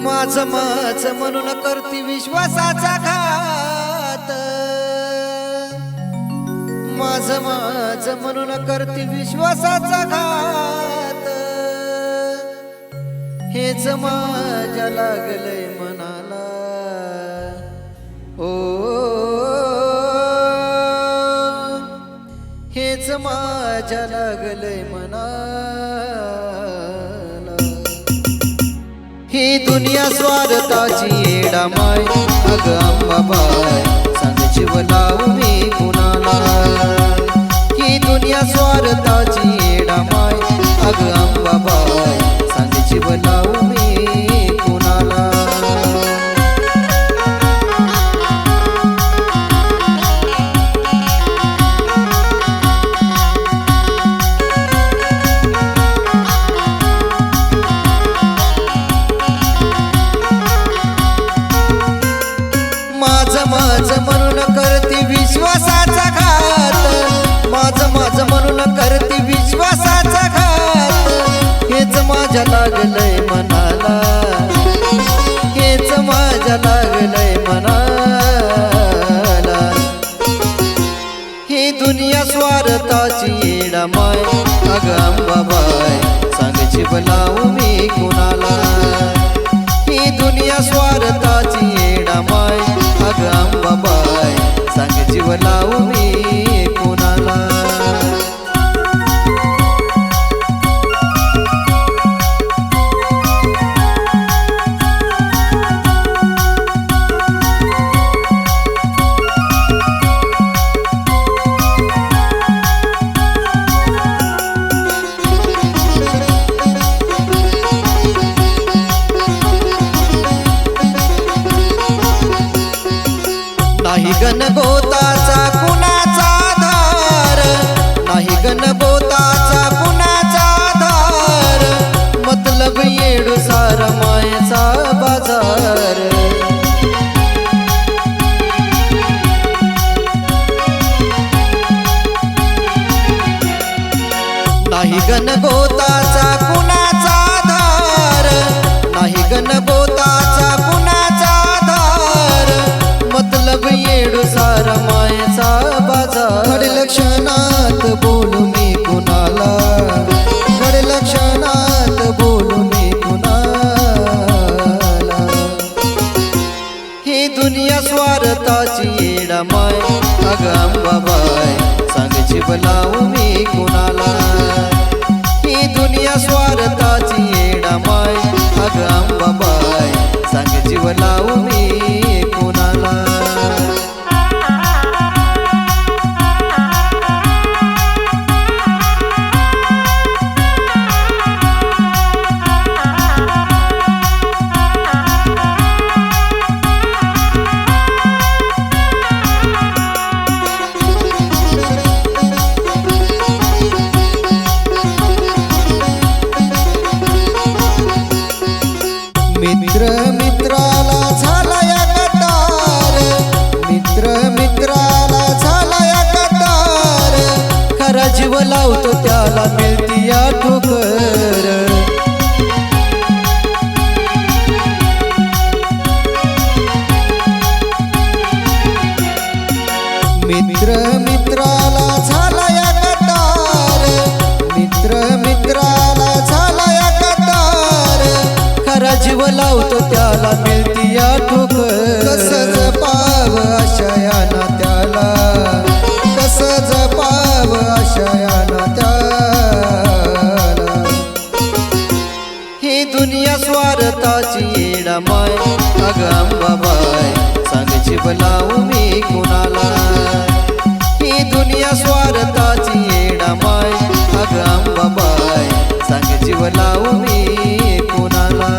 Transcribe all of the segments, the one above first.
माझं माझं म्हणून करती विश्वासाचा घात, माझं माझं म्हणून करती विश्वासाचा घात, हेच माझ्या लागलंय मनाला ओ, हेच माझ्या लागलंय मनाला। ही दुनिया स्वार्थाची येडामाय, अग अंबाबाई सांग जीव लावू मी कुणाला। ही दुनिया स्वार्थाची येडामाय, अग अंबाबाई सांग जीव लावू मी कुणाला। माझं म्हणून करती विश्वासाचा घात, माझं माझं म्हणून करती विश्वासाचा घात, हेच माझ्या लागलंय मनाला, हेच माझ्या लागलंय मनाला। ही दुनिया स्वार्थाची येडामाय, अग अंबाबाई सांग जीव लावू मी कुणाला। ही दुनिया स्वार्थाची येडामाय, अग अंबाबाई सांग जीव लावू मी कुणाला। नाही गणगोताचा कुणाचा धार, नाही गणगोताचा कुणाचा धार, मतलब येडूसार मायेचा बाजार। नाही गणगोताचा कुणाचा धार, नाही गणगोताचा कुणाचा धार, मतलब येडूसार मायेचा बाजार। खडे लक्षणात बोलू मी कुणाला, खडे लक्षणात बोलू मी कुणाला। ही दुनिया स्वार्थाची येडामाय, अग अंबाबाई सांग जीव लावू मी कुणाला। ही दुनिया स्वार्थाची येडामाय, अग अंबाबाई सांग जीव लावू मी कुणाला। मित्र मित्राला झाला या कटार, मित्र मित्राला झाला या कटार, खरा जीव लावतो त्याला मिळती या ठोकर। मित्र मित्राला झाला या कटार, मित्र मित्राला झाला या कटार, खरा जीव लावतो त्याला मिळती या ठोकर। कसं जपाव अशा नात्याला, कसं जपाव अशा नात्याला। ही दुनिया स्वार्थाची येडामाय, अग अंबाबाई सांग जीव लावू मी कुणाला। ही दुनिया स्वार्थाची येडामाय, अग अंबाबाई सांग जीव लावू मी कुणाला।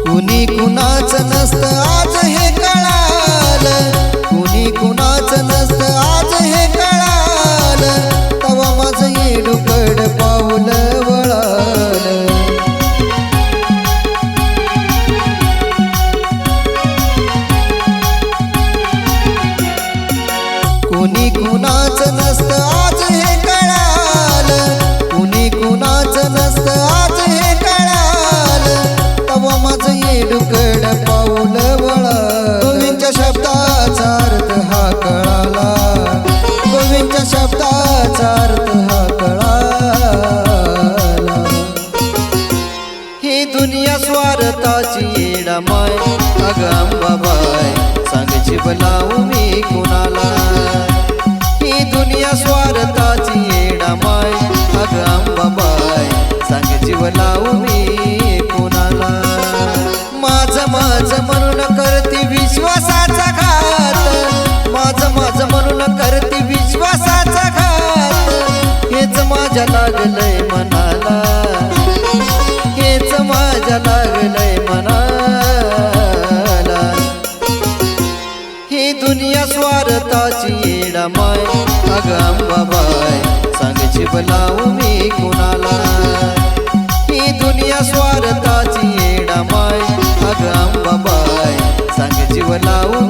कुणी कुणाचं नसतं आज हे कळा, कुणी कुणाचं नसतं आज हे कळालं, कुणी कुणाचं नसतं आज हे कळालं. तवा माझं येडुकड पाऊल वळा, गोविंदच्या शब्दाचा अर्थ हा कळाला, गोविंदच्या शब्दाचा अर्थ हा कळाला. ही दुनिया स्वार्थाची येडामाय, अगं अंबाबाई सांग जीव लावू मी कुणाला. ही दुनिया स्वार्थाची येडामाय, अगं अंबाबाई सांग जीव लावू मी कुणाला. माझं माझं म्हणून करती विश्वासाचा घात, माझं माझं म्हणून करती विश्वासाचा घात. हेच माझ्या लागलंय मनाला, हेच माझ्या लागलंय मनाला. ही दुनिया स्वार्थाची येडामाय, अगं अंबाबाई सांग जीव लावू मी कुणाला. ही दुनिया स्वार्थाची येडामाय, अगं अंबाबाई सांग जीव लावू